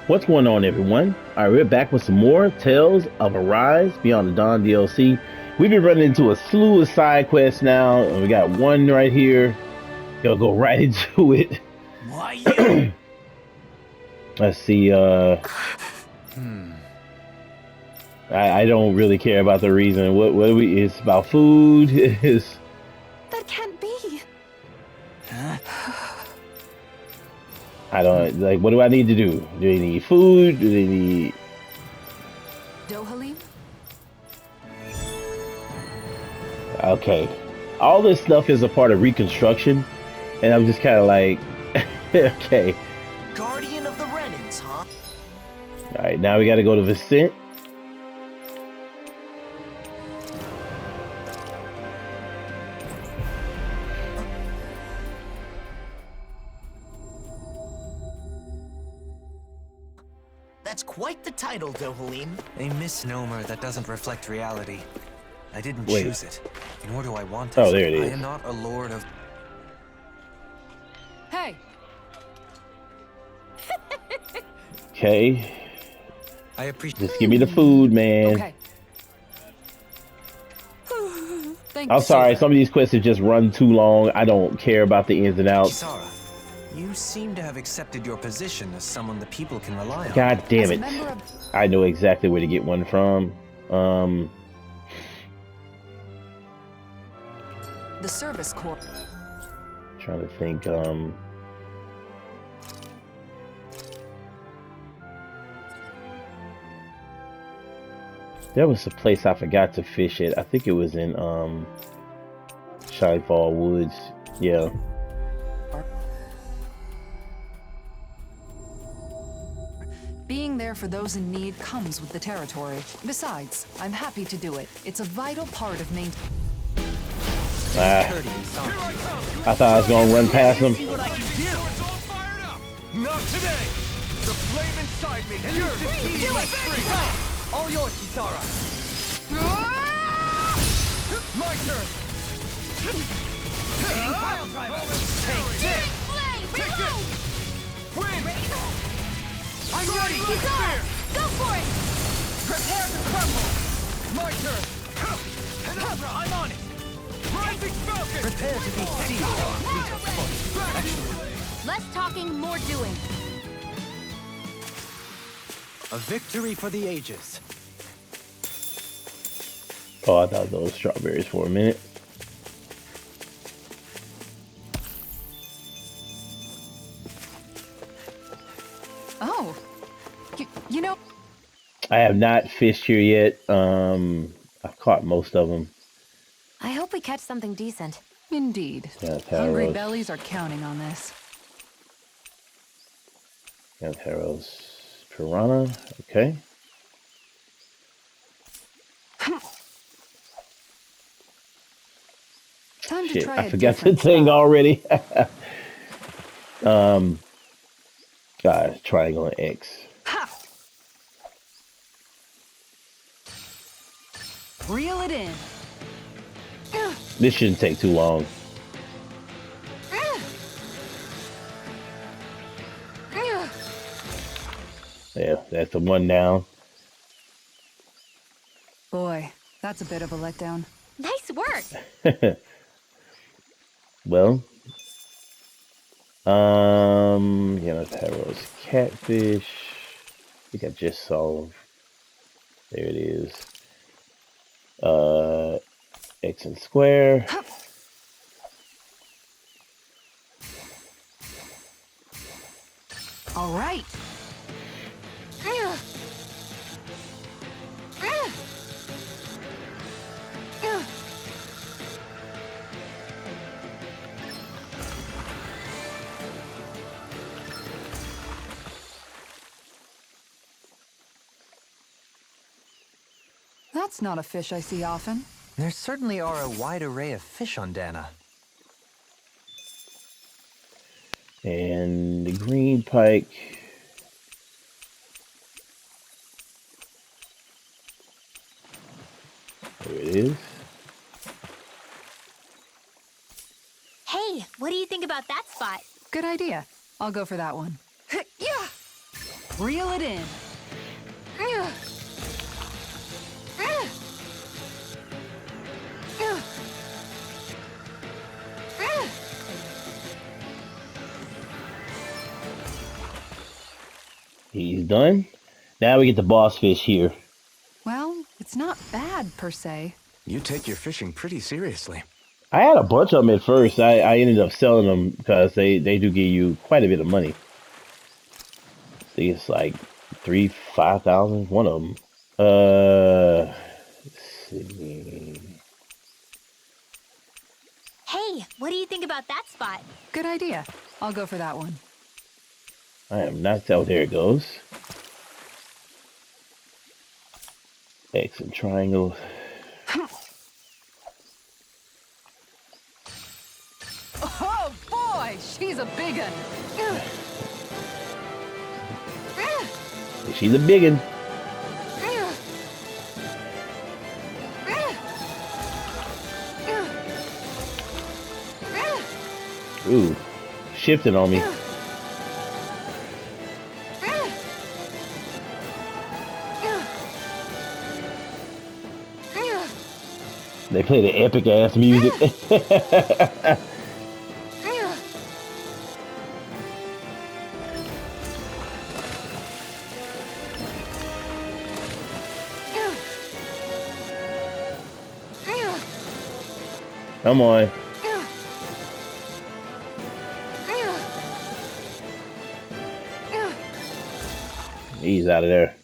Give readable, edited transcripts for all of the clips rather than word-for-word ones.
What's going on, everyone? All right, we're back with some more Tales of Arise Beyond the Dawn DLC. We've been running into a slew of side quests now, and we got one right here. Gonna go right into it. Why you? Let's see. I don't really care about the reason. What do we? It's about food. Is That can't be. Huh? I don't like. What do I need to do? Do they need food? Do they need? Dohalim? Okay, all this stuff is a part of reconstruction, and I'm just kind of like, okay. Guardian of the Renans, huh? All right, now we got to go to Vicent. That's quite the title, Dohalim. A misnomer that doesn't reflect reality. I didn't Wait. choose it, nor do I want it. Oh, there it I is. am not a lord of... Hey, Okay, I appreciate... just give me the food, man. okay. Thank I'm you. sorry, some of these quests have just run too long. I don't care about the ins and outs. Kisara, you seem to have accepted your position as someone the people can rely on. God damn As a it. member of I know exactly where to get one from. the Service Corps. Trying to think, there was a place I forgot to fish at. I think it was in, Shyfall Woods. Yeah. Being there for those in need comes with the territory. Besides, I'm happy to do it. It's a vital part of maintaining. Ah, Courteous, aren't you? I thought I was gonna run past them. See what I can do. Not today! The flame inside me yearns to be my strength! All yours, Kisara. My turn! Pile driver. Take this. Take this! Win! I'm ready! Kisara, go for it! Prepare to crumble. My turn! I'm on it. Rising Falcon! Prepare to be seized. Fleet of foot. Actually, Less talking, more doing. A victory for the ages. Oh, I thought those strawberries for a minute. Oh, you know, I have not fished here yet. I've caught most of them. I hope we catch something decent. indeed. Yeah, Hungry Taros. bellies are counting on this. Yeah, Taros. Piranha. Okay. Time to Shit, try I a forgot the different thing style. already. God, triangle and X. Ha! Reel it in. This shouldn't take too long. Yeah, that's the one down. Boy, that's a bit of a letdown. Nice work. Well, yeah, Taros catfish. I think I just saw. There it is. X and square. All right. That's not a fish I see often. There certainly are a wide array of fish on Dana. And the green pike. There it is. Hey, what do you think about that spot? Good idea. I'll go for that one. Yeah. Reel it in. He's done. Now we get the boss fish here. Well, it's not bad per se. You take your fishing pretty seriously. I had a bunch of them at first. I ended up selling them because they do give you quite a bit of money. I think it's like 5,000. One of them. Let's see. Hey, what do you think about that spot? Good idea. I'll go for that one. I am not. Oh, there it goes. X and triangle. Oh boy, she's a big one. She's a big one. Ooh, shifting on me. They play the epic ass music. Come on. He's out of there.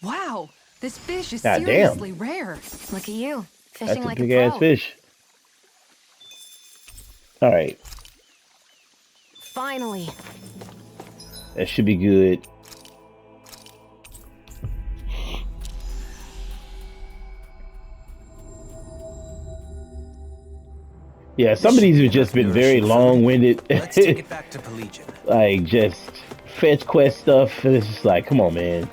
Wow, this fish is God damn. seriously rare. Look at you, That's fishing a like big a ass pro. fish. All right, Finally. that should be good. Yeah, some of these have just been very long-winded. Let's take it back to Pelagian. Like just fetch quest stuff, and it's just like, come on, man.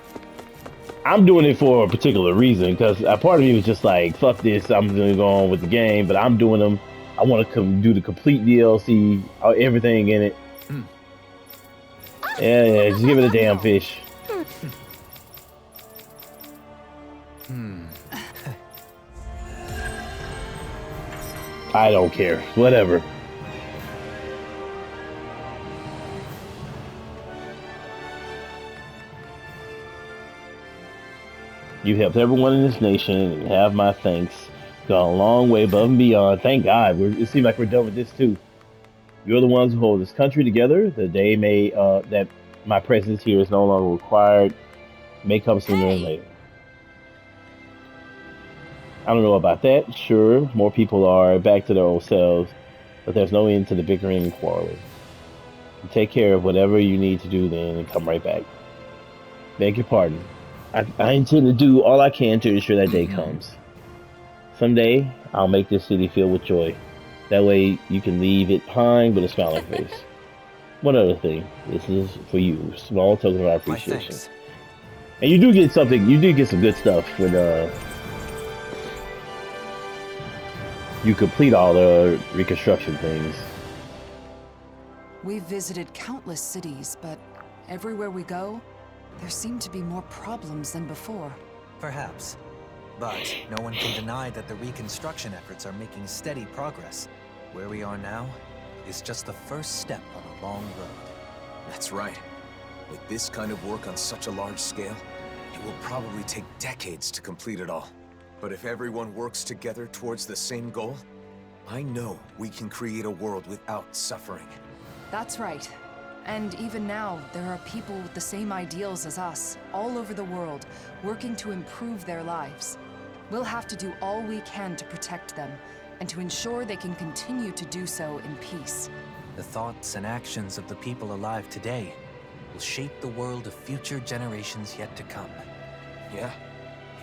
I'm doing it for a particular reason because a part of me was just like, fuck this, I'm gonna go on with the game, but I'm doing them. I want to do the complete DLC, everything in it. Yeah, just give it a damn fish. I don't care. Whatever. You helped everyone in this nation and have my thanks. Gone a long way above and beyond. Thank God. It seems like we're done with this too. You're the ones who hold this country together. The day that my presence here is no longer required may come sooner than later. I don't know about that. Sure, more people are back to their old selves, but there's no end to the bickering and quarreling. You take care of whatever you need to do then and come right back. Beg your pardon. I intend to do all I can to ensure that day comes. Someday, I'll make this city filled with joy. That way, you can leave it behind with a smile on your face. One other thing. This is for you. Small token of our My appreciation. thanks. And you do get something. You do get some good stuff when you complete all the reconstruction things. We've visited countless cities, but everywhere we go, there seem to be more problems than before. Perhaps. But no one can deny that the reconstruction efforts are making steady progress. Where we are now is just the first step on a long road. That's right. With this kind of work on such a large scale, it will probably take decades to complete it all. But if everyone works together towards the same goal, I know we can create a world without suffering. That's right. And even now, there are people with the same ideals as us, all over the world, working to improve their lives. We'll have to do all we can to protect them, and to ensure they can continue to do so in peace. The thoughts and actions of the people alive today will shape the world of future generations yet to come. Yeah?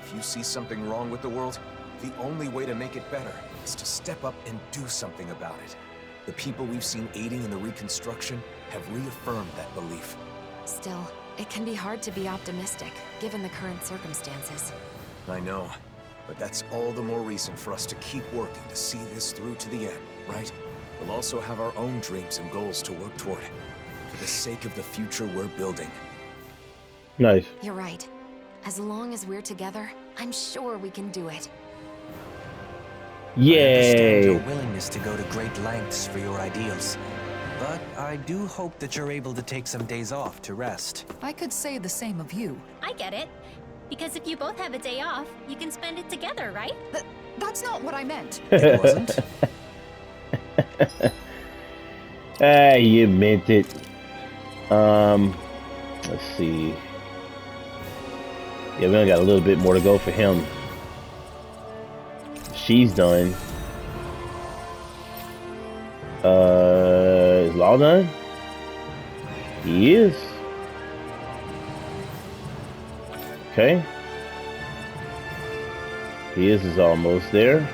If you see something wrong with the world, the only way to make it better is to step up and do something about it. The people we've seen aiding in the reconstruction have reaffirmed that belief. Still, it can be hard to be optimistic, given the current circumstances. I know, but that's all the more reason for us to keep working to see this through to the end, right? We'll also have our own dreams and goals to work toward. for the sake of the future we're building. Nice. You're right. As long as we're together, I'm sure we can do it. I understand your Yay. willingness to go to great lengths for your ideals. But I do hope that you're able to take some days off to rest. I could say the same of you. I get it. Because if you both have a day off, you can spend it together, right? That's not what I meant. It wasn't? Ah, you meant it. Let's see. Yeah, we only got a little bit more to go for him. She's done. Is Law done? He is. Okay. His is almost there.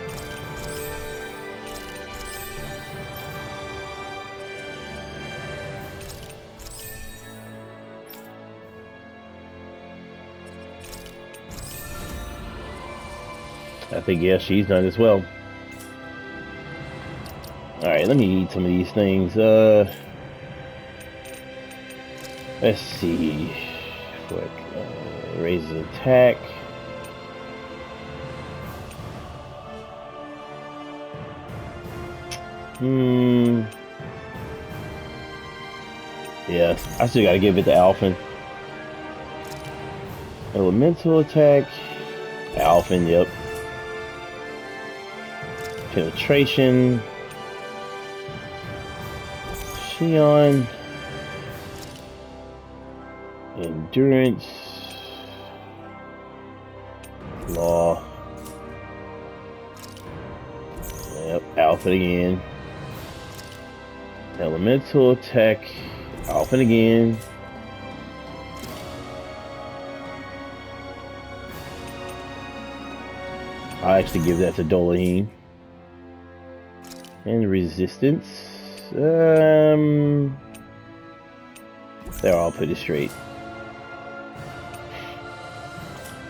I think, yeah, she's done as well. Alright, let me eat some of these things. Let's see. Quick. Raises attack. Yeah, I still gotta give it to Alphen. Elemental attack. Alphen, yep. Penetration. Shionne. Endurance. Law. Yep, Alphen again. Elemental attack. Alphen again. I'll actually give that to Dohalim. And resistance. They're all pretty straight.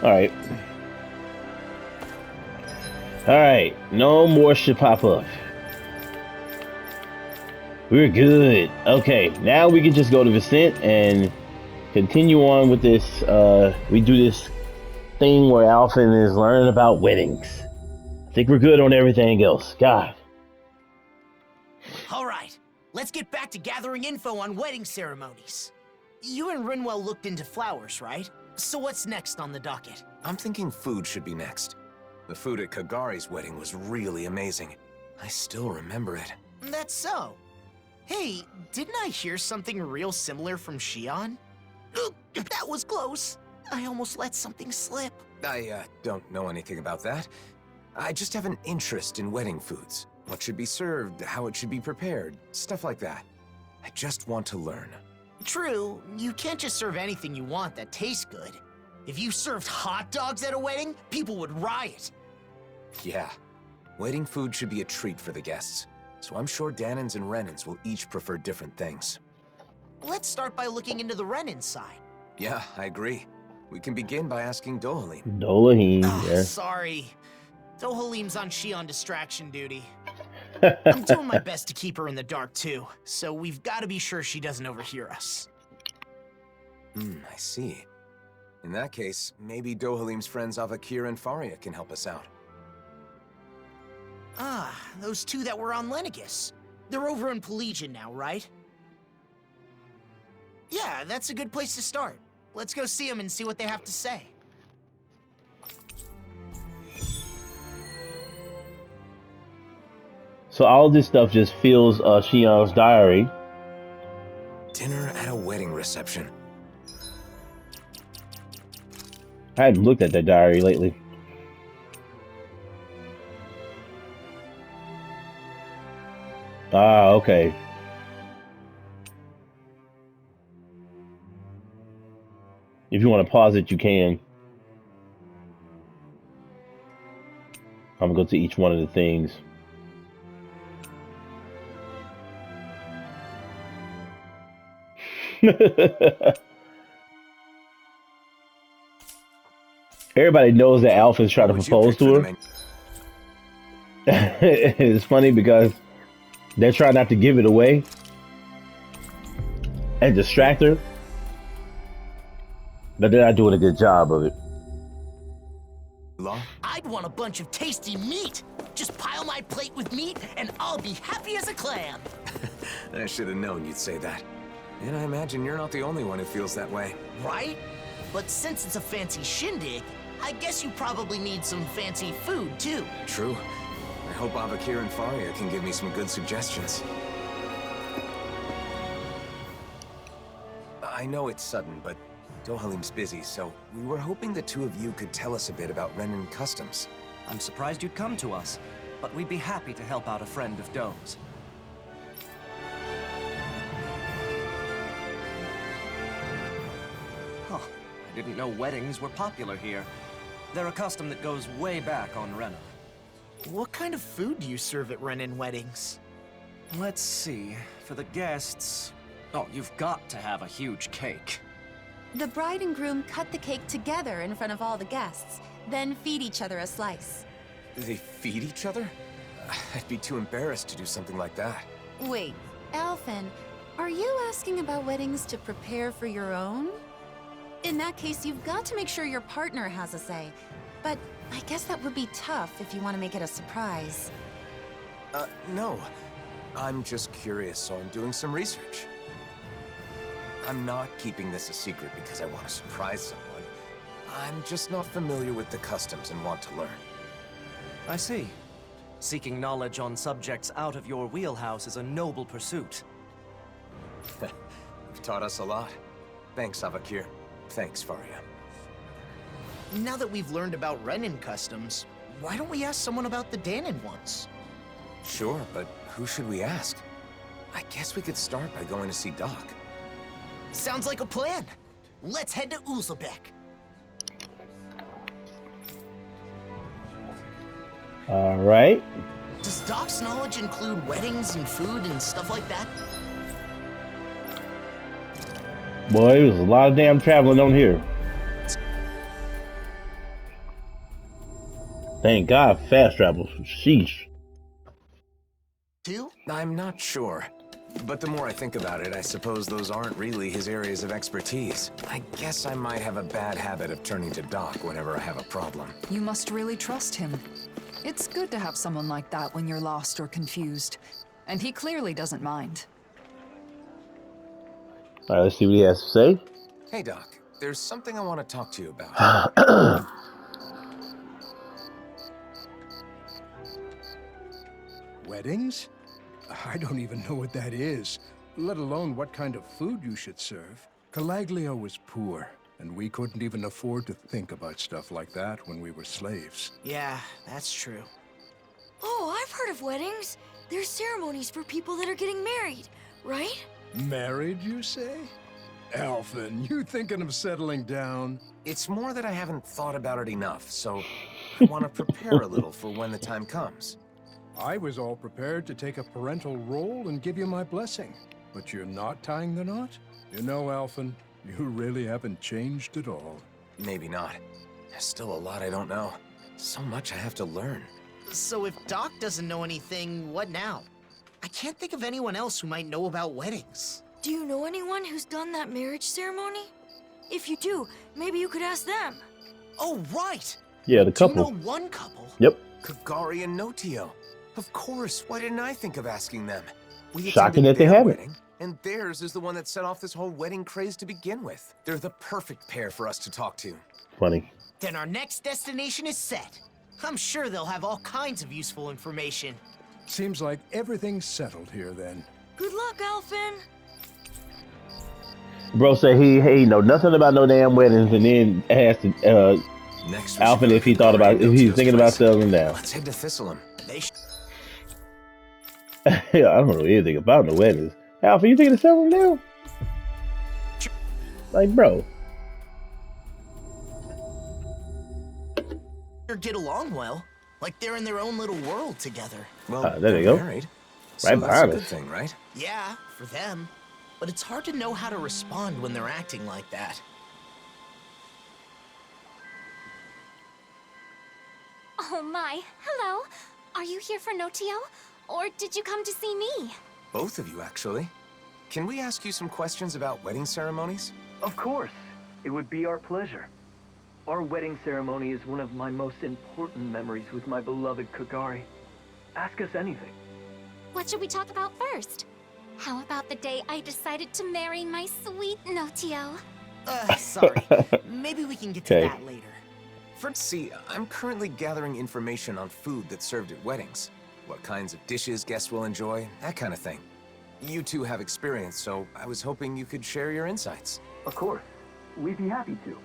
Alright. Alright. No more should pop up. We're good. Okay, now we can just go to Viscint and continue on with this. We do this thing where Alphen is learning about weddings. I think we're good on everything else. God. All right, let's get back to gathering info on wedding ceremonies. You and Rinwell looked into flowers, right? So what's next on the docket? I'm thinking food should be next. The food at Kagari's wedding was really amazing. I still remember it. That's so. Hey, didn't I hear something real similar from Shionne? That was close. I almost let something slip. I don't know anything about that. I just have an interest in wedding foods. What should be served, how it should be prepared, stuff like that. I just want to learn. True, you can't just serve anything you want that tastes good. If you served hot dogs at a wedding, people would riot. Yeah, wedding food should be a treat for the guests. So I'm sure Dahnans and Renans will each prefer different things. Let's start by looking into the Renan side. Yeah, I agree. We can begin by asking Dohalim. Dohalim, yeah. Sorry. Dohalim's on Shionne distraction duty. I'm doing my best to keep her in the dark too, so we've got to be sure she doesn't overhear us. I see. In that case, maybe Dohalim's friends Avakir and Faria can help us out. Ah, those two that were on Lenegis. They're over in Pelagian now, right? Yeah, that's a good place to start. Let's go see them and see what they have to say. So all this stuff just fills Shionne's diary. Dinner at a wedding reception. I hadn't looked at that diary lately. Ah, okay. If you want to pause it, you can. I'm gonna go to each one of the things. Everybody knows that Alpha's trying to What would you propose pick for to the her. menu? It's funny because they're trying not to give it away. and distract her. But they're not doing a good job of it. Law? I'd want a bunch of tasty meat. Just pile my plate with meat, and I'll be happy as a clam. I should have known you'd say that. And I imagine you're not the only one who feels that way. Right? But since it's a fancy shindig, I guess you probably need some fancy food, too. True. I hope Avakir and Faria can give me some good suggestions. I know it's sudden, but Dohalim's busy, so we were hoping the two of you could tell us a bit about Renan Customs. I'm surprised you'd come to us, but we'd be happy to help out a friend of Dome's. Huh, I didn't know weddings were popular here. They're a custom that goes way back on Renan. What kind of food do you serve at Renan weddings? Let's see, for the guests... Oh, you've got to have a huge cake. The bride and groom cut the cake together in front of all the guests, then feed each other a slice. They feed each other? I'd be too embarrassed to do something like that. Wait, Alphen, are you asking about weddings to prepare for your own? In that case, you've got to make sure your partner has a say. But I guess that would be tough if you want to make it a surprise. No. I'm just curious, so I'm doing some research. I'm not keeping this a secret because I want to surprise someone. I'm just not familiar with the customs and want to learn. I see. Seeking knowledge on subjects out of your wheelhouse is a noble pursuit. You've taught us a lot. Thanks, Avakir. Thanks, Faria. Now that we've learned about Renan customs, why don't we ask someone about the Danon ones? Sure, but who should we ask? I guess we could start by going to see Doc. Sounds like a plan. Let's head to Uzlebek. All right. Does Doc's knowledge include weddings and food and stuff like that? Boy, there's a lot of damn traveling on here. Thank God, fast travel. Sheesh. Too? I'm not sure. But the more I think about it, I suppose those aren't really his areas of expertise. I guess I might have a bad habit of turning to Doc whenever I have a problem. You must really trust him. It's good to have someone like that when you're lost or confused. And he clearly doesn't mind. All right, let's see what he has to say. Hey, Doc. There's something I want to talk to you about. Weddings? I don't even know what that is, let alone what kind of food you should serve. Calaglio was poor, and we couldn't even afford to think about stuff like that when we were slaves. Yeah, that's true. Oh, I've heard of weddings. There's ceremonies for people that are getting married, right? Married, you say? Alphen, you thinking of settling down? It's more that I haven't thought about it enough, so I want to prepare a little for when the time comes. I was all prepared to take a parental role and give you my blessing. But you're not tying the knot? You know, Alphen, you really haven't changed at all. Maybe not. There's still a lot I don't know. So much I have to learn. So if Doc doesn't know anything, what now? I can't think of anyone else who might know about weddings. Do you know anyone who's done that marriage ceremony? If you do, maybe you could ask them. Oh, right! Yeah, the couple. Do you know one couple? Yep. Kagari and Notio. Of course, why didn't I think of asking them? We Shocking attended that they their haven't. wedding, and theirs is the one that set off this whole wedding craze to begin with. They're the perfect pair for us to talk to. Funny. Then our next destination is set. I'm sure they'll have all kinds of useful information. Seems like everything's settled here then. Good luck, Alphen. Bro said he know nothing about no damn weddings, and then asked Next, Alphen if he thought about if he's thinking about settling down. Let's head to Thistleum. They Yeah, I don't know anything about no weddings. Alphen, you thinking of settling down? Like, bro. get along well. Like they're in their own little world together. Well, there you go. Married, Right so that's a behind good us. thing, right? Yeah, for them. But it's hard to know how to respond when they're acting like that. Oh my, hello. Are you here for Notio? Or did you come to see me? Both of you, actually. can we ask you some questions about wedding ceremonies? Of course. It would be our pleasure. Our wedding ceremony is one of my most important memories with my beloved Kagari. Ask us anything. What should we talk about first? How about the day I decided to marry my sweet Notio? Sorry. Maybe we can get to that later. See, I'm currently gathering information on food that's served at weddings. What kinds of dishes guests will enjoy, that kind of thing. You two have experience, so I was hoping you could share your insights. Of course. We'd be happy to.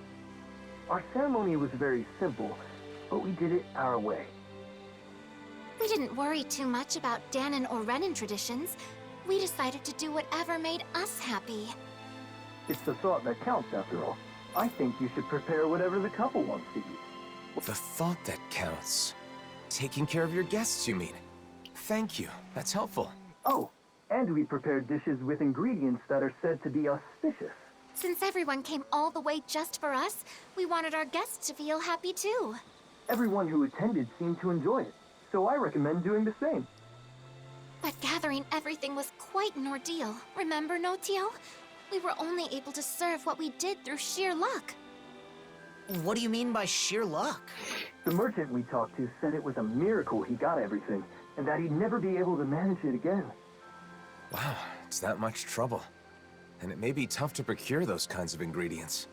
Our ceremony was very simple, but we did it our way. We didn't worry too much about Danon or Renan traditions. We decided to do whatever made us happy. It's the thought that counts, after all. I think you should prepare whatever the couple wants to eat. The thought that counts. Taking care of your guests, you mean? Thank you. That's helpful. Oh, and we prepared dishes with ingredients that are said to be auspicious. Since everyone came all the way just for us, we wanted our guests to feel happy too. Everyone who attended seemed to enjoy it, so I recommend doing the same. But gathering everything was quite an ordeal. Remember, Notio? We were only able to serve what we did through sheer luck. What do you mean by sheer luck? The merchant we talked to said it was a miracle he got everything, and that he'd never be able to manage it again. Wow, it's that much trouble. And it may be tough to procure those kinds of ingredients.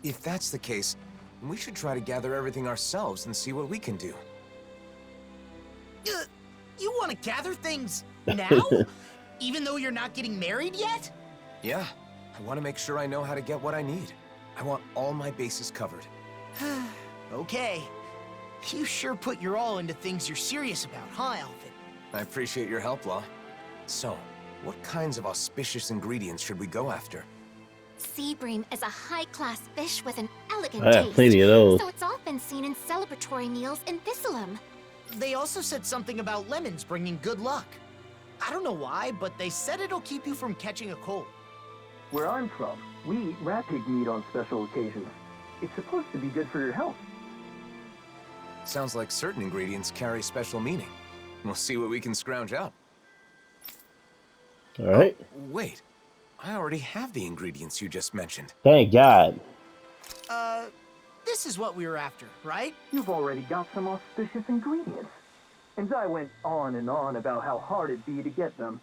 If that's the case, we should try to gather everything ourselves and see what we can do. You want to gather things now? Even though you're not getting married yet? Yeah, I want to make sure I know how to get what I need. I want all my bases covered. Okay. You sure put your all into things you're serious about, huh, Alvin? I appreciate your help, Law. So, what kinds of auspicious ingredients should we go after? Sea bream is a high-class fish with an elegant I have taste. plenty of those. So it's often seen in celebratory meals in Thistleum. They also said something about lemons bringing good luck. I don't know why, but they said it'll keep you from catching a cold. Where I'm from, we eat rat pig meat on special occasions. It's supposed to be good for your health. Sounds like certain ingredients carry special meaning. We'll see what we can scrounge up. All right. Oh, wait. I already have the ingredients you just mentioned. Thank God. This is what we were after, right? You've already got some auspicious ingredients. And I went on and on about how hard it'd be to get them.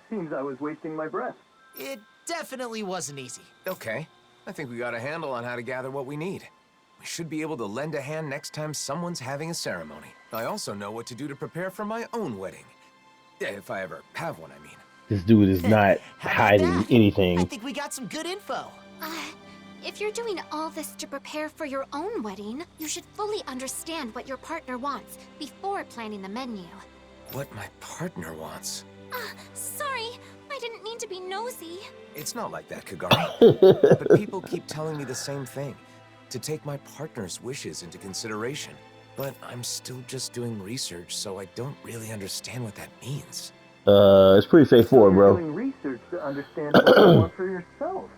Seems I was wasting my breath. It definitely wasn't easy. Okay. I think we got a handle on how to gather what we need. We should be able to lend a hand next time someone's having a ceremony. I also know what to do to prepare for my own wedding. Yeah, if I ever have one, I mean. This dude is not hiding anything. I think we got some good info. If you're doing all this to prepare for your own wedding, you should fully understand what your partner wants before planning the menu. What my partner wants? Sorry, I didn't mean to be nosy. It's not like that, Kagari. But people keep telling me the same thing. To take my partner's wishes into consideration. But I'm still just doing research, so I don't really understand what that means. It's pretty straightforward, bro. Doing research to understand what you want for yourself.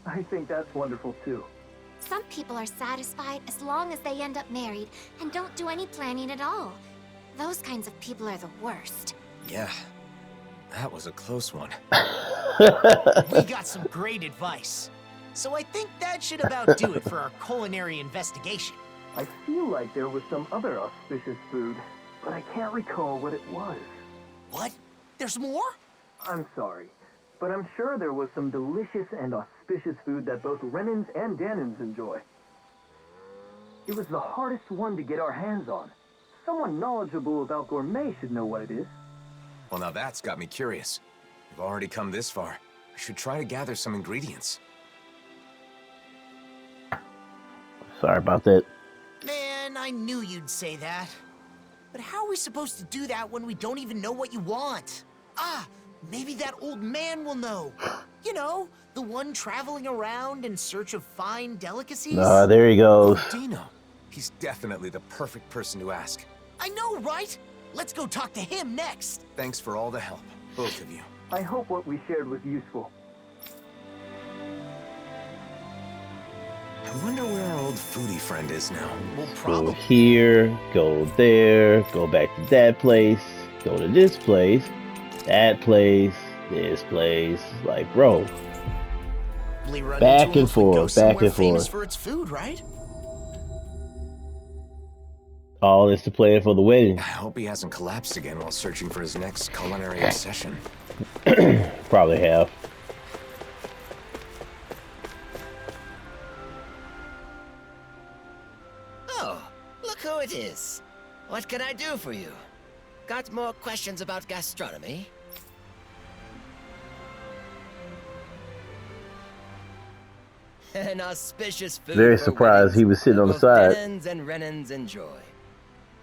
I think that's wonderful too. Some people are satisfied as long as they end up married and don't do any planning at all. Those kinds of people are the worst. Yeah, that was a close one. We got some great advice. So I think that should about do it for our culinary investigation. I feel like there was some other auspicious food, but I can't recall what it was. What? There's more? I'm sorry, but I'm sure there was some delicious and auspicious food that both Renans and Danons enjoy. It was the hardest one to get our hands on. Someone knowledgeable about gourmet should know what it is. Well, now that's got me curious. We've already come this far. We should try to gather some ingredients. Sorry about that. Man, I knew you'd say that. But how are we supposed to do that when we don't even know what you want? Maybe that old man will know. You know, the one traveling around in search of fine delicacies. There he goes. Dino. He's definitely the perfect person to ask. I know, right? Let's go talk to him next. Thanks for all the help, both of you. I hope what we shared was useful. I wonder where our old foodie friend is now. Well, Go probably. here, go there, go back to that place, go to this place, that place, This place, like, bro, Probably run back into and if we go forth, back somewhere and famous forth. for its food, right? All this to play for the wedding. I hope he hasn't collapsed again while searching for his next culinary obsession. Probably have. Oh, look who it is. What can I do for you? Got more questions about gastronomy? An auspicious food Very for surprised weddings he was sitting that on the both side. Denons and Renans enjoy.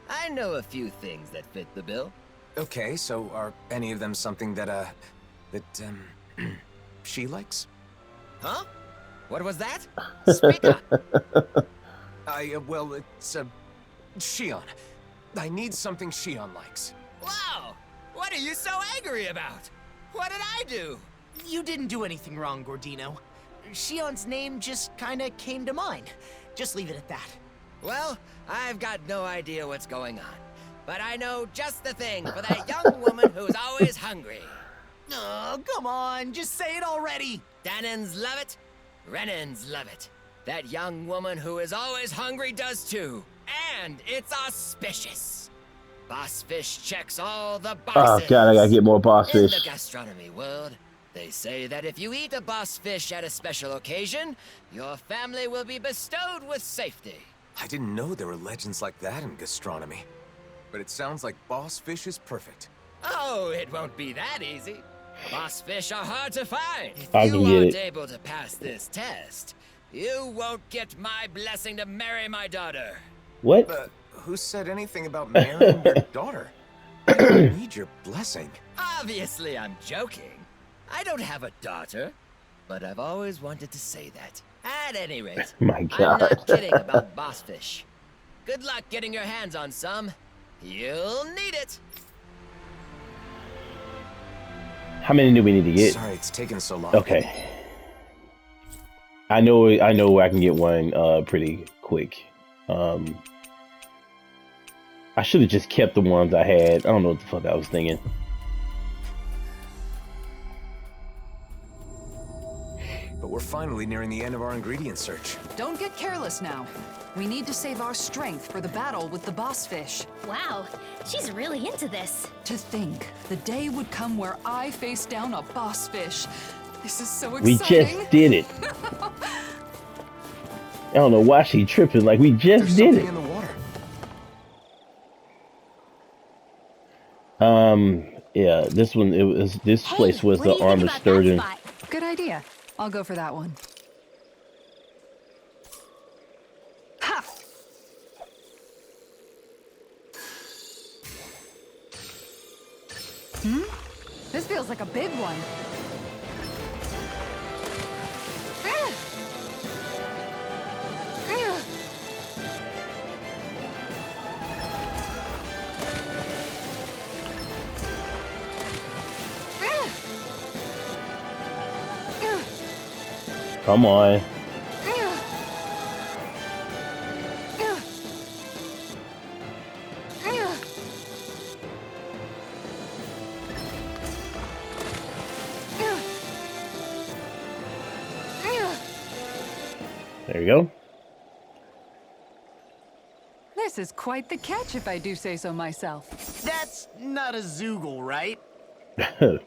I know a few things that fit the bill. Okay, so are any of them something that, she likes? Huh? What was that? Speak up. Well, it's, Shion. I need something Shion likes. Wow! What are you so angry about? What did I do? You didn't do anything wrong, Gordino. Shion's name just kinda came to mind. Just leave it at that. Well, I've got no idea what's going on. But I know just the thing for that young woman who's always hungry. Oh, come on, just say it already. Danons love it. Renans love it. That young woman who is always hungry does too. And it's auspicious. Boss Fish checks all the Oh boxes. god, I gotta get more boss In fish. the gastronomy world, they say that if you eat a boss fish at a special occasion, your family will be bestowed with safety. I didn't know there were legends like that in gastronomy. But it sounds like boss fish is perfect. Oh, it won't be that easy. Boss fish are hard to find. If I you can get aren't it. able to pass this test, you won't get my blessing to marry my daughter. What? Who said anything about marrying your daughter? I don't need your blessing. Obviously, I'm joking. I don't have a daughter, but I've always wanted to say that. At any rate, My I'm god. not kidding about boss fish. Good luck getting your hands on some. You'll need it. How many do we need to get? Sorry it's taken so long. Okay. I know I can get one pretty quick. I should have just kept the ones I had. I don't know what the fuck I was thinking. But we're finally nearing the end of our ingredient search. Don't get careless now. We need to save our strength for the battle with the boss fish. Wow, she's really into this. To think, the day would come where I face down a boss fish. This is so We exciting. just did it. I don't know why she tripping. Like, we just did it. In the water. Yeah, this one, this place was the armored sturgeon. Good idea. I'll go for that one. Ha! This feels like a big one. Come on. There you go. This is quite the catch, if I do say so myself. That's not a Zoogle, right? All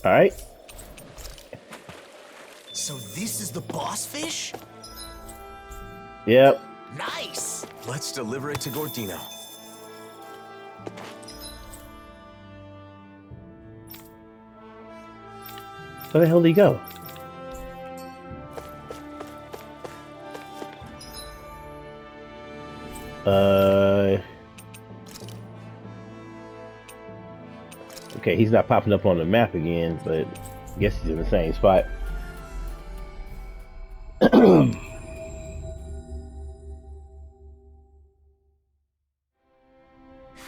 right. So this is the boss fish? Yep. Nice! Let's deliver it to Gordino. Where the hell did he go? Okay, he's not popping up on the map again, but I guess he's in the same spot.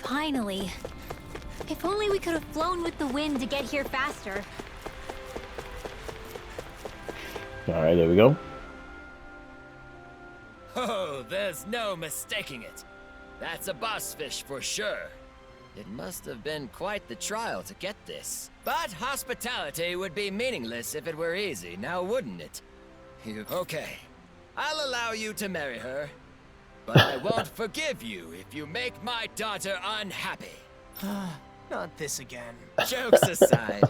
Finally. If only we could have flown with the wind to get here faster. All right, there we go. Oh, there's no mistaking it. That's a boss fish for sure. It must have been quite the trial to get this. But hospitality would be meaningless if it were easy, now wouldn't it? Okay, I'll allow you to marry her. But I won't forgive you if you make my daughter unhappy. Not this again. Jokes aside,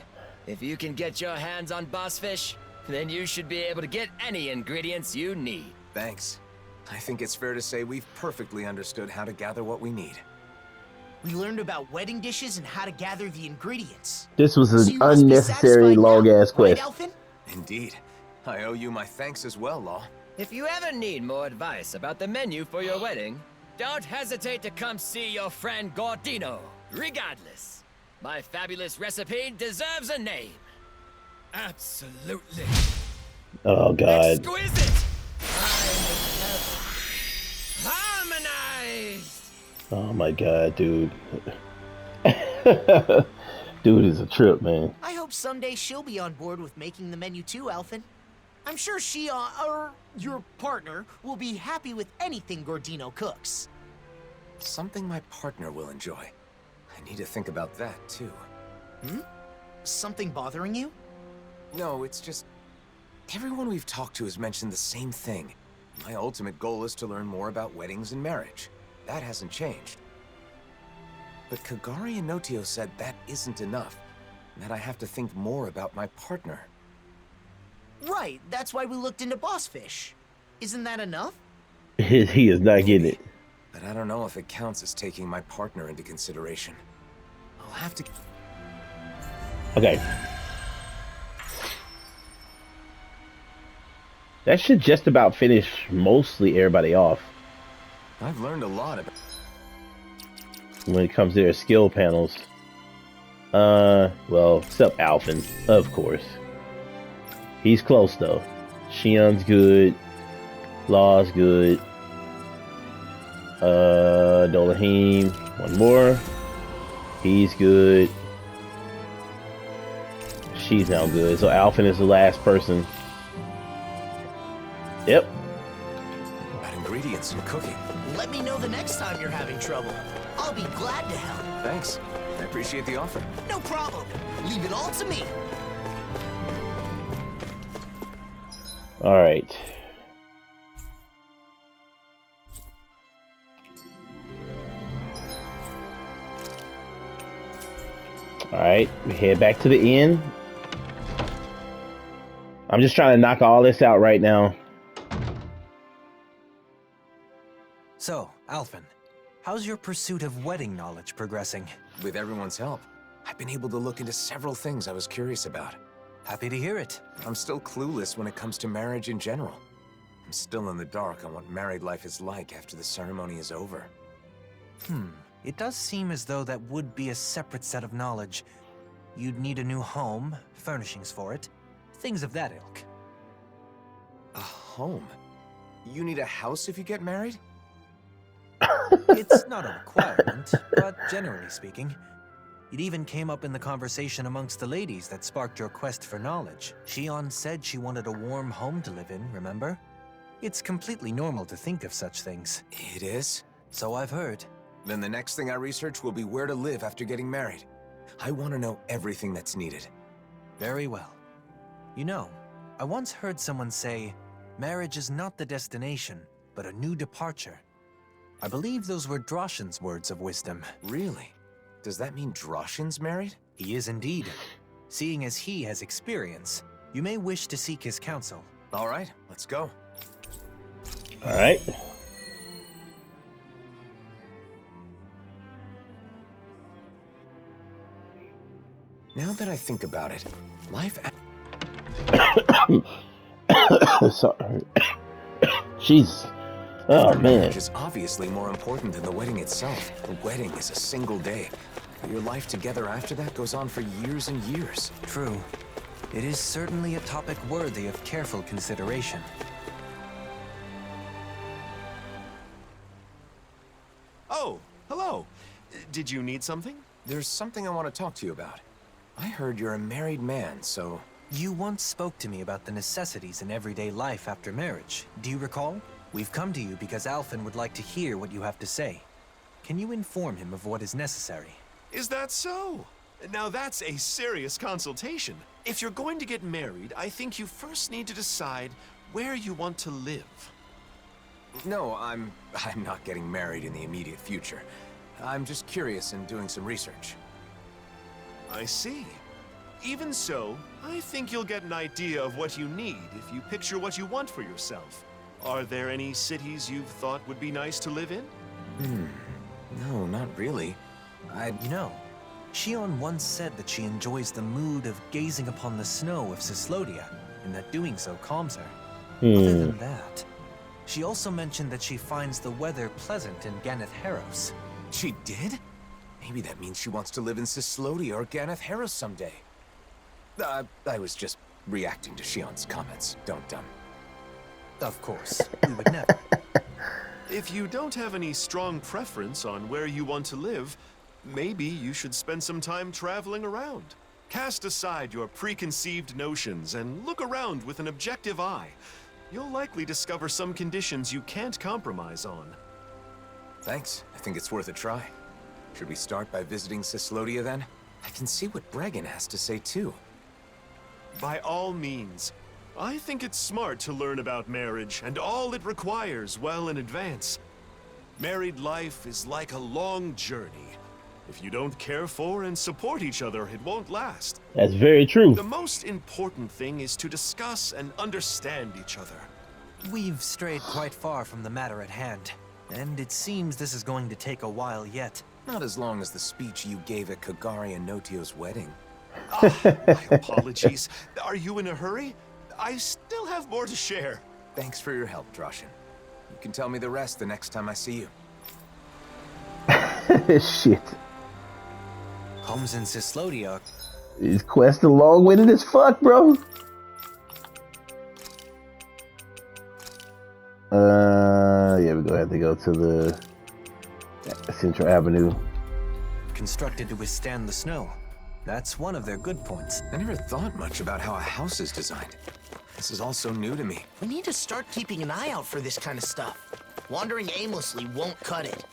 if you can get your hands on Bossfish, then you should be able to get any ingredients you need. Thanks. I think it's fair to say we've perfectly understood how to gather what we need. We learned about wedding dishes and how to gather the ingredients. This was an So you must be unnecessary satisfied now, long-ass right, quest. Alphen? Indeed. I owe you my thanks as well, Law. If you ever need more advice about the menu for your wedding, don't hesitate to come see your friend Gordino. Regardless, my fabulous recipe deserves a name. Absolutely. Oh God. Exquisite! Harmonized! Oh my God, dude. Dude is a trip, man. I hope someday she'll be on board with making the menu too, Alphen. I'm sure she, or your partner, will be happy with anything Gordino cooks. Something my partner will enjoy. I need to think about that, too. Something bothering you? No, it's just... everyone we've talked to has mentioned the same thing. My ultimate goal is to learn more about weddings and marriage. That hasn't changed. But Kagari and Notio said that isn't enough, and that I have to think more about my partner. Right, that's why we looked into Bossfish. Isn't that enough? He is not getting it. But I don't know if it counts as taking my partner into consideration. I'll have to... Okay. That should just about finish mostly everybody off I've learned a lot about... when it comes to their skill panels. Well, except Alphen, of course. He's close though. Shion's good. Law's good. Dolahim, one more. He's good. She's now good. So Alphen is the last person. Yep. About ingredients and cooking. Let me know the next time you're having trouble. I'll be glad to help. Thanks. I appreciate the offer. No problem. Leave it all to me. All right. All right, we head back to the inn. I'm just trying to knock all this out right now. So, Alphen, how's your pursuit of wedding knowledge progressing? With everyone's help, I've been able to look into several things I was curious about. Happy to hear it. I'm still clueless when it comes to marriage in general. I'm still in the dark on what married life is like after the ceremony is over. It does seem as though that would be a separate set of knowledge. You'd need a new home, furnishings for it, things of that ilk. A home? You need a house if you get married? It's not a requirement, but generally speaking. It even came up in the conversation amongst the ladies that sparked your quest for knowledge. Shion said she wanted a warm home to live in, remember? It's completely normal to think of such things. It is? So I've heard. Then the next thing I research will be where to live after getting married. I want to know everything that's needed. Very well. You know, I once heard someone say, marriage is not the destination, but a new departure. I believe those were Droshin's words of wisdom. Really? Does that mean Droshin's married? He is indeed. Seeing as he has experience, you may wish to seek his counsel. All right, let's go. All right. Now that I think about it, life... Sorry. Jeez. Oh, man. Marriage is obviously more important than the wedding itself. The wedding is a single day. But your life together after that goes on for years and years. True. It is certainly a topic worthy of careful consideration. Oh, hello. Did you need something? There's something I want to talk to you about. I heard you're a married man, so... You once spoke to me about the necessities in everyday life after marriage. Do you recall? We've come to you because Alphen would like to hear what you have to say. Can you inform him of what is necessary? Is that so? Now that's a serious consultation. If you're going to get married, I think you first need to decide where you want to live. No, I'm not getting married in the immediate future. I'm just curious and doing some research. I see. Even so, I think you'll get an idea of what you need if you picture what you want for yourself. Are there any cities you've thought would be nice to live in? No, not really. You know, Shion once said that she enjoys the mood of gazing upon the snow of Cyslodia, and that doing so calms her. Other than that, she also mentioned that she finds the weather pleasant in Ganeth Heros. She did? Maybe that means she wants to live in Cyslodia or Ganeth Heros someday. I was just reacting to Shion's comments. Don't. Of course, we would never. If you don't have any strong preference on where you want to live, maybe you should spend some time traveling around. Cast aside your preconceived notions and look around with an objective eye. You'll likely discover some conditions you can't compromise on. Thanks. I think it's worth a try. Should we start by visiting Cyslodia then? I can see what Bregan has to say too. By all means. I think it's smart to learn about marriage and all it requires well in advance. Married life is like a long journey. If you don't care for and support each other, it won't last. That's very true. The most important thing is to discuss and understand each other. We've strayed quite far from the matter at hand, and it seems this is going to take a while yet. Not as long as the speech you gave at Kagari and Notio's wedding. My apologies. Are you in a hurry? I still have more to share. Thanks for your help, Droshin. You can tell me the rest the next time I see you. Shit. Homes in Cyslodia. This quest is long-winded as fuck, bro. Yeah, we're gonna have to go to the Central Avenue. Constructed to withstand the snow. That's one of their good points. I never thought much about how a house is designed. This is all so new to me. We need to start keeping an eye out for this kind of stuff. Wandering aimlessly won't cut it.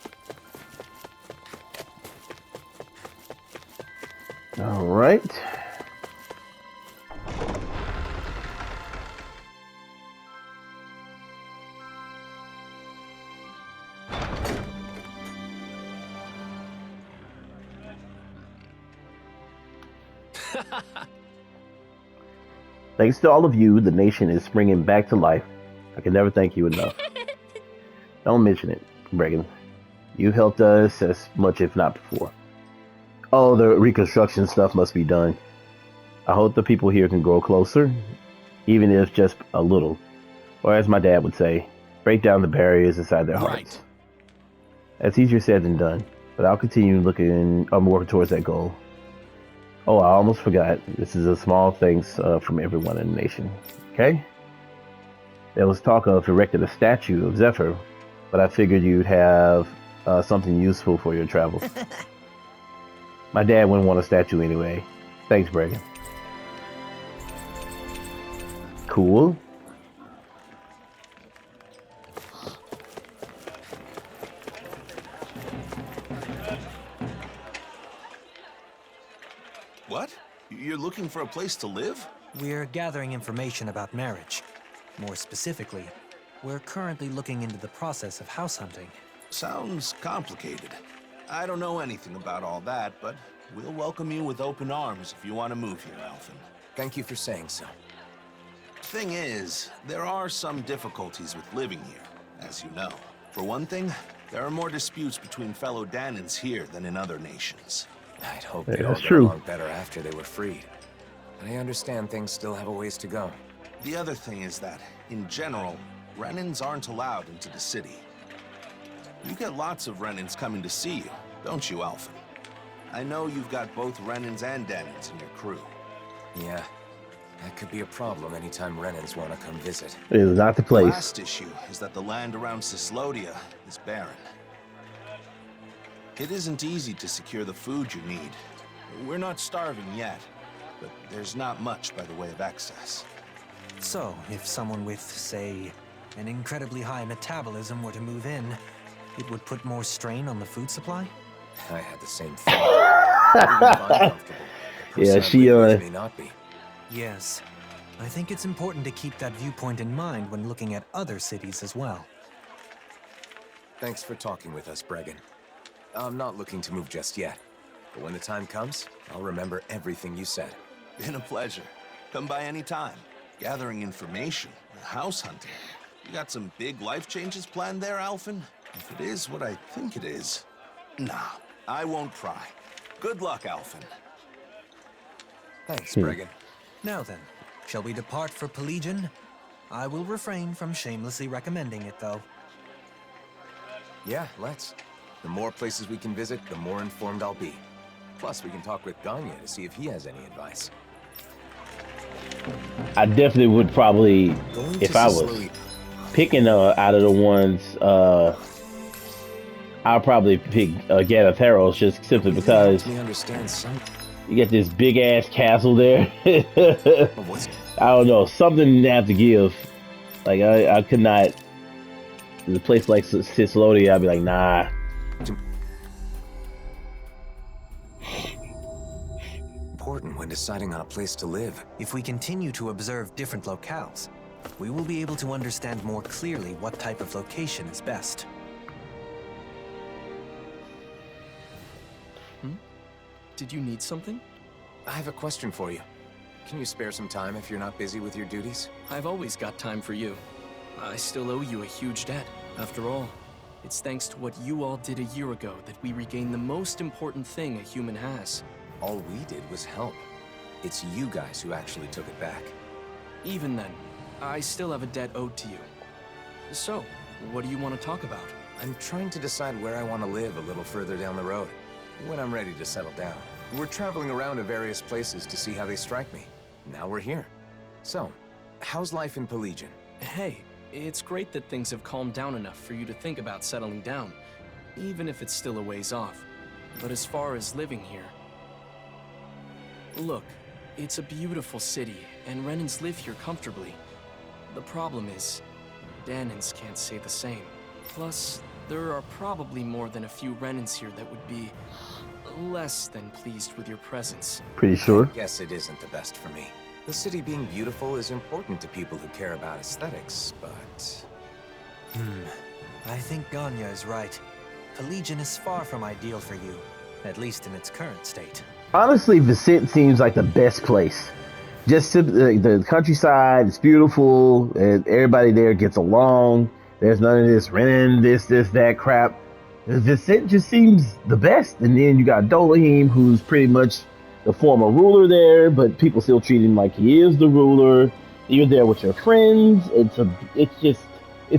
All right. Thanks to all of you, the nation is springing back to life. I can never thank you enough. Don't mention it, Bregan. You've helped us as much, if not before. Oh, the reconstruction stuff must be done. I hope the people here can grow closer, even if just a little. Or as my dad would say, break down the barriers inside their hearts. That's easier said than done, but I'll continue working towards that goal. Oh, I almost forgot. This is a small thanks from everyone in the nation. Okay? There was talk of erecting a statue of Zephyr, but I figured you'd have something useful for your travels. My dad wouldn't want a statue anyway. Thanks, Bregan. Cool. What? You're looking for a place to live? We're gathering information about marriage. More specifically, we're currently looking into the process of house hunting. Sounds complicated. I don't know anything about all that, but we'll welcome you with open arms if you want to move here, Alphen. Thank you for saying so. Thing is, there are some difficulties with living here, as you know. For one thing, there are more disputes between fellow Danans here than in other nations. I'd hope Yeah, they all that's got true. along better after they were freed. But I understand things still have a ways to go. The other thing is that, in general, Renans aren't allowed into the city. You get lots of Renans coming to see you, don't you, Alphen? I know you've got both Renans and Danans in your crew. Yeah, that could be a problem anytime Renans want to come visit. It is not the The place. last issue is that the land around Cyslodia is barren. It isn't easy to secure the food you need. We're not starving yet, but there's not much by the way of excess. So, if someone with, say, an incredibly high metabolism were to move in, it would put more strain on the food supply? I had the same thought. Yeah, she may not be. Yes. I think it's important to keep that viewpoint in mind when looking at other cities as well. Thanks for talking with us, Bregan. I'm not looking to move just yet, but when the time comes, I'll remember everything you said. Been a pleasure. Come by any time. Gathering information, house hunting. You got some big life changes planned there, Alphen? If it is what I think it is. Nah, I won't pry. Good luck, Alphen. Thanks, Bregan. Now then, shall we depart for Pelegion? I will refrain from shamelessly recommending it, though. Yeah, let's. The more places we can visit, the more informed I'll be. Plus, we can talk with Gagne to see if he has any advice. I definitely would probably, if I was picking out of the ones, I'll probably pick Gareth Harrows just simply because you get this big ass castle there. I don't know, something to have to give. Like I could not. In a place like Cislodi, I'd be like, nah. Important when deciding on a place to live. If we continue to observe different locales, we will be able to understand more clearly what type of location is best. Did you need something? I have a question for you. Can you spare some time if you're not busy with your duties? I've always got time for you. I still owe you a huge debt. After all, it's thanks to what you all did a year ago that we regained the most important thing a human has. All we did was help. It's you guys who actually took it back. Even then, I still have a debt owed to you. So, what do you want to talk about? I'm trying to decide where I want to live a little further down the road, when I'm ready to settle down. We're traveling around to various places to see how they strike me. Now we're here. So, how's life in Pelegion? Hey, it's great that things have calmed down enough for you to think about settling down, even if it's still a ways off. But as far as living here... Look, it's a beautiful city, and Renans live here comfortably. The problem is, Dahnans can't say the same. Plus, there are probably more than a few Renans here that would be less than pleased with your presence. Pretty sure. I guess it isn't the best for me. The city being beautiful is important to people who care about aesthetics, but... I think Gagne is right. Pelegion is far from ideal for you, at least in its current state. Honestly, Vicent seems like the best place. Just to, the countryside, it's beautiful, and everybody there gets along. There's none of this Renan, this, that crap. Vicent just seems the best. And then you got Dolohim, who's pretty much the former ruler there, but people still treat him like he is the ruler. You're there with your friends. It's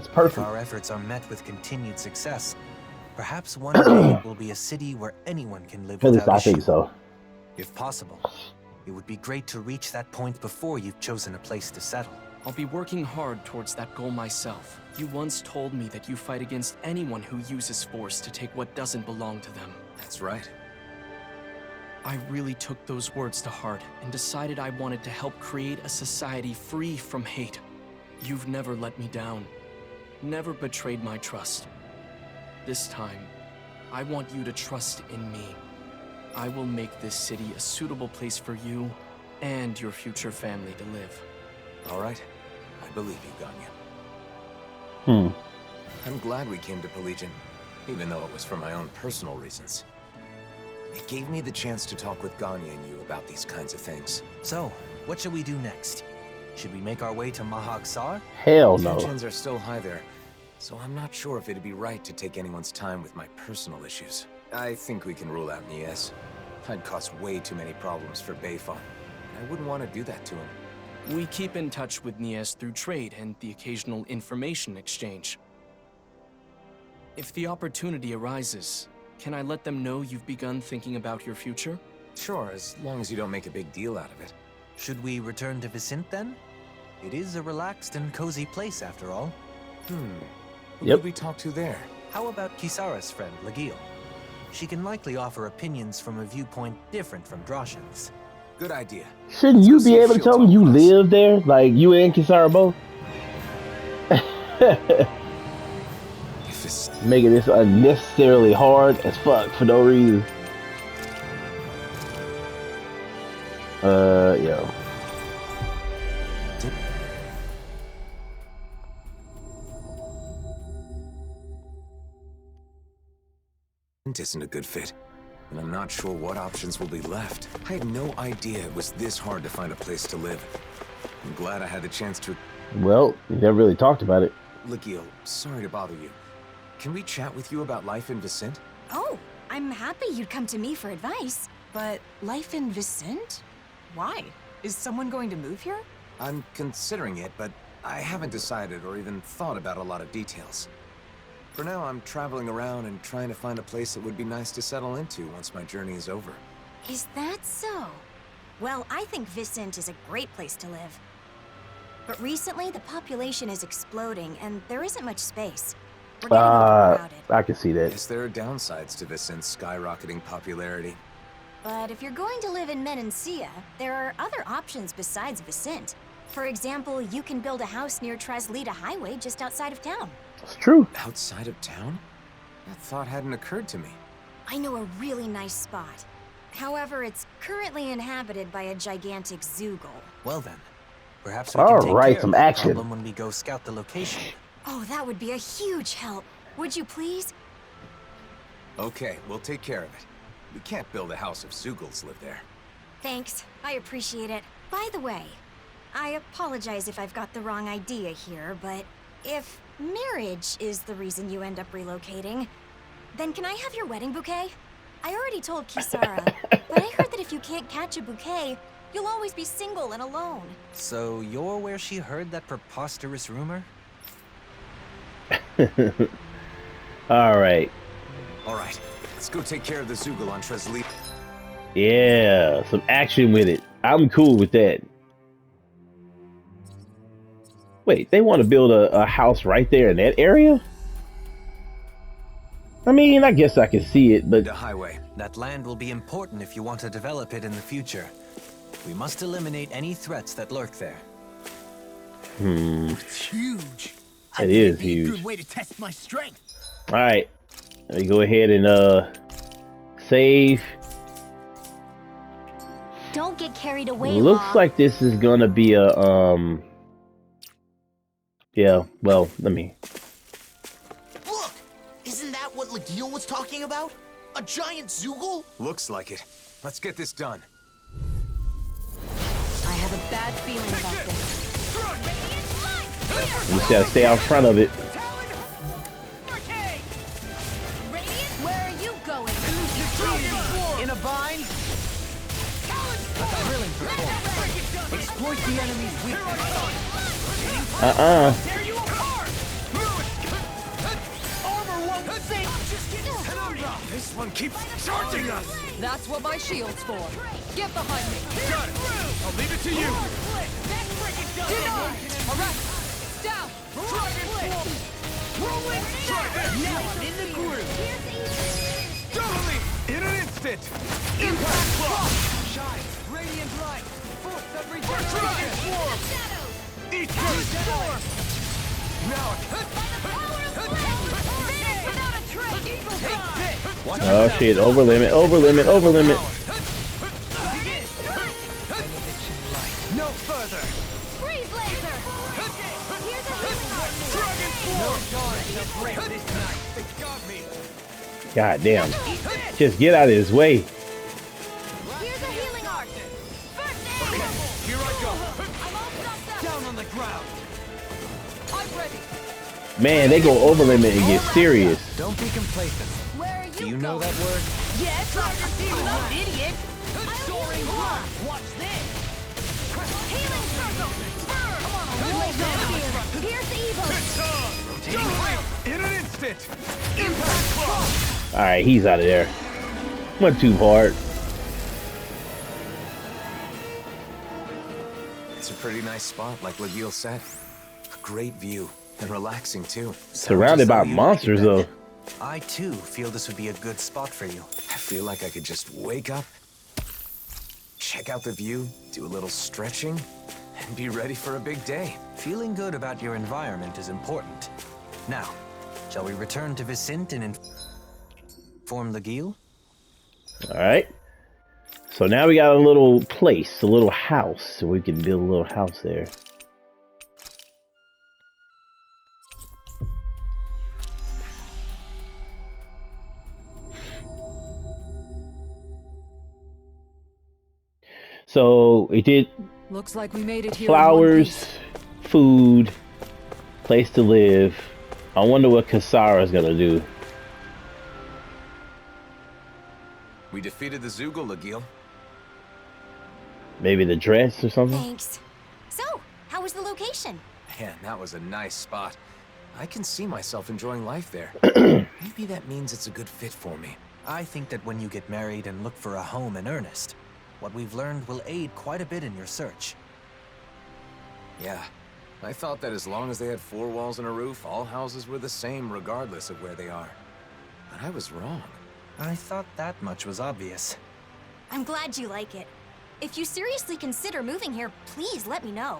perfect. If our efforts are met with continued success, perhaps one day it will be a city where anyone can live At least without I issue. think so. If possible, it would be great to reach that point before you've chosen a place to settle. I'll be working hard towards that goal myself. You once told me that you fight against anyone who uses force to take what doesn't belong to them. That's right. I really took those words to heart and decided I wanted to help create a society free from hate. You've never let me down, never betrayed my trust. This time, I want you to trust in me. I will make this city a suitable place for you and your future family to live. All right. I believe you, Gagne. I'm glad we came to Pelegion, even though it was for my own personal reasons. It gave me the chance to talk with Gagne and you about these kinds of things. So, what should we do next? Should we make our way to Mahag Saar? Hell no. Tensions are still high there, so I'm not sure if it'd be right to take anyone's time with my personal issues. I think we can rule out Nies. I'd cause way too many problems for Beifong. I wouldn't want to do that to him. We keep in touch with Nies through trade and the occasional information exchange. If the opportunity arises, can I let them know you've begun thinking about your future? Sure, as long as you don't make a big deal out of it. Should we return to Vicent then? It is a relaxed and cozy place after all. Who could we talk to there? How about Kisara's friend, Legil? She can likely offer opinions from a viewpoint different from Droshin's. Good idea. Shouldn't you be able to tell them you live there? Like, you and Kisara both? Making this unnecessarily hard as fuck for no reason. Yeah. Isn't a good fit, and I'm not sure what options will be left. I had no idea it was this hard to find a place to live. I'm glad I had the chance to... Well, you never really talked about it. Legil, sorry to bother you. Can we chat with you about life in Vicent? Oh, I'm happy you'd come to me for advice. But life in Vicent? Why? Is someone going to move here? I'm considering it, but I haven't decided or even thought about a lot of details. For now, I'm traveling around and trying to find a place that would be nice to settle into once my journey is over. Is that so? Well, I think Vicent is a great place to live. But recently, the population is exploding, and there isn't much space. We're getting overcrowded. I can see that. Yes, there are downsides to Vicent's skyrocketing popularity. But if you're going to live in Menancia, there are other options besides Vicent. For example, you can build a house near Traslita Highway just outside of town. It's true. Outside of town? That thought hadn't occurred to me. I know a really nice spot. However, it's currently inhabited by a gigantic Zoogle. Well then, perhaps we can take care of that problem when we go scout the location. Oh, that would be a huge help. Would you please? Okay, we'll take care of it. We can't build a house if Zoogles live there. Thanks. I appreciate it. By the way, I apologize if I've got the wrong idea here, but if marriage is the reason you end up relocating, then can I have your wedding bouquet? I already told Kisara, but I heard that if you can't catch a bouquet, you'll always be single and alone. So you're where she heard that preposterous rumor? Alright. Alright, let's go take care of the Zoogle on Traslita. Yeah, some action with it. I'm cool with that. Wait, they want to build a house right there in that area? I mean, I guess I can see it, but... The highway. That land will be important if you want to develop it in the future. We must eliminate any threats that lurk there. It's huge. It is huge. Good way to test my strength. Alright. Let me go ahead and save. Don't get carried away. Looks like this is gonna be a yeah, well, let me... Look! Isn't that what Legil was talking about? A giant Zoogle? Looks like it. Let's get this done. I have a bad feeling about this. You just gotta stay out front of it. Where are you going? In a bind? A thrilling performance. Exploit the enemy's weakness. Tear you apart! Armor won't sink! This one keeps charging us! That's what my shield's for. Get behind me. Got it! I'll leave it to you! Denied! Arrest! Down! Rolling! Now I'm in the groove! Totally! In an instant! Impact block! Shine! Radiant light! Force of regeneration! Eat first! Oh shit, over limit, over limit, over limit. No further! Freeze laser! Here's a healing God damn. Just get out of his way. Here's a healing arc! Here I go! Down on the ground! I'm ready. Man, they go over limit and get serious. Don't be complacent. Where are you Do you know that word? Yes, I'm an idiot! Soaring blood! Watch this! Healing circle! Come on, here's evil! In an instant! Impact block! Alright, he's out of there. Went too hard. It's a pretty nice spot, like Legil said. A great view, and relaxing too. Surrounded by monsters though. I too feel this would be a good spot for you. I feel like I could just wake up, check out the view, do a little stretching, and be ready for a big day. Feeling good about your environment is important. Now, shall we return to Vicent and inform Legil? Alright. So now we got a little place, a little house, so we can build a little house there. So we did Looks like we made it here. flowers, food, place to live. I wonder what Kisara's gonna do. We defeated the Zoogle, Lagiel. Maybe the dress or something? Thanks. So, how was the location? Man, that was a nice spot. I can see myself enjoying life there. Maybe that means it's a good fit for me. I think that when you get married and look for a home in earnest, what we've learned will aid quite a bit in your search. Yeah, I thought that as long as they had 4 walls and a roof, all houses were the same regardless of where they are. But I was wrong. I thought that much was obvious. I'm glad you like it. If you seriously consider moving here, please let me know.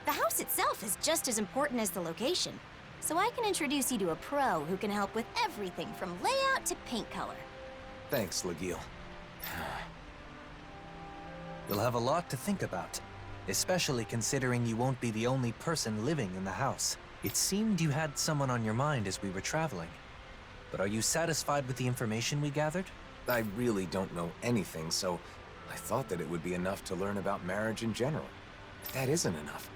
The house itself is just as important as the location, so I can introduce you to a pro who can help with everything from layout to paint color. Thanks, Lagiel. You'll have a lot to think about, especially considering you won't be the only person living in the house. It seemed you had someone on your mind as we were traveling. But are you satisfied with the information we gathered? I really don't know anything, so I thought that it would be enough to learn about marriage in general. But that isn't enough.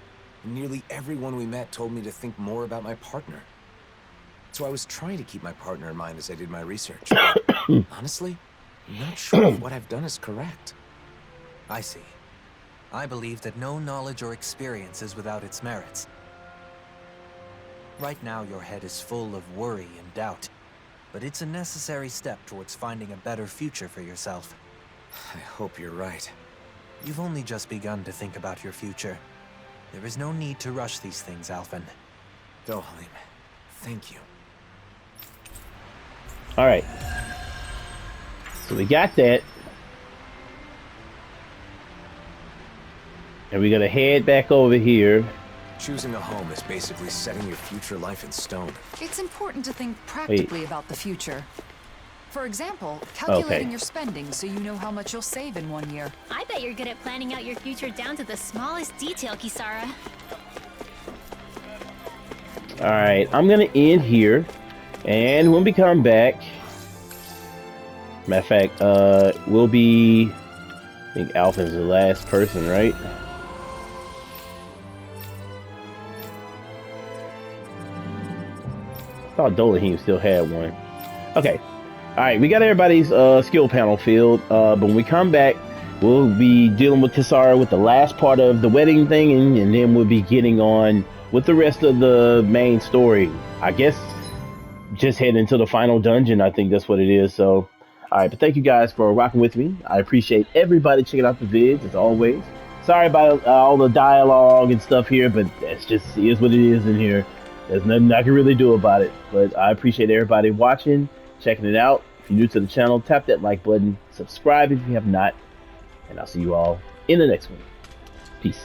Nearly everyone we met told me to think more about my partner. So I was trying to keep my partner in mind as I did my research. But honestly, I'm not sure if what I've done is correct. I see. I believe that no knowledge or experience is without its merits. Right now, your head is full of worry and doubt, but it's a necessary step towards finding a better future for yourself. I hope you're right. You've only just begun to think about your future. There is no need to rush these things, Alphen. Dohalim, thank you. Alright. So we got that. And we're gonna head back over here. Choosing a home is basically setting your future life in stone. It's important to think practically about the future. For example, calculating your spending so you know how much you'll save in 1 year. I bet you're good at planning out your future down to the smallest detail, Kisara. Alright, I'm gonna end here. And when we come back, matter of fact, we'll be, I think Alphen's the last person, right? I thought Dohalim still had one. Okay. Alright, we got everybody's skill panel filled. But when we come back, we'll be dealing with Kisara with the last part of the wedding thing, and then we'll be getting on with the rest of the main story. I guess just heading into the final dungeon. I think that's what it is. So, alright, but thank you guys for rocking with me. I appreciate everybody checking out the vids as always. Sorry about all the dialogue and stuff here, but that's just is what it is in here. There's nothing I can really do about it. But I appreciate everybody watching, checking it out. If you're new to the channel, tap that like button, subscribe if you have not, and I'll see you all in the next one. Peace.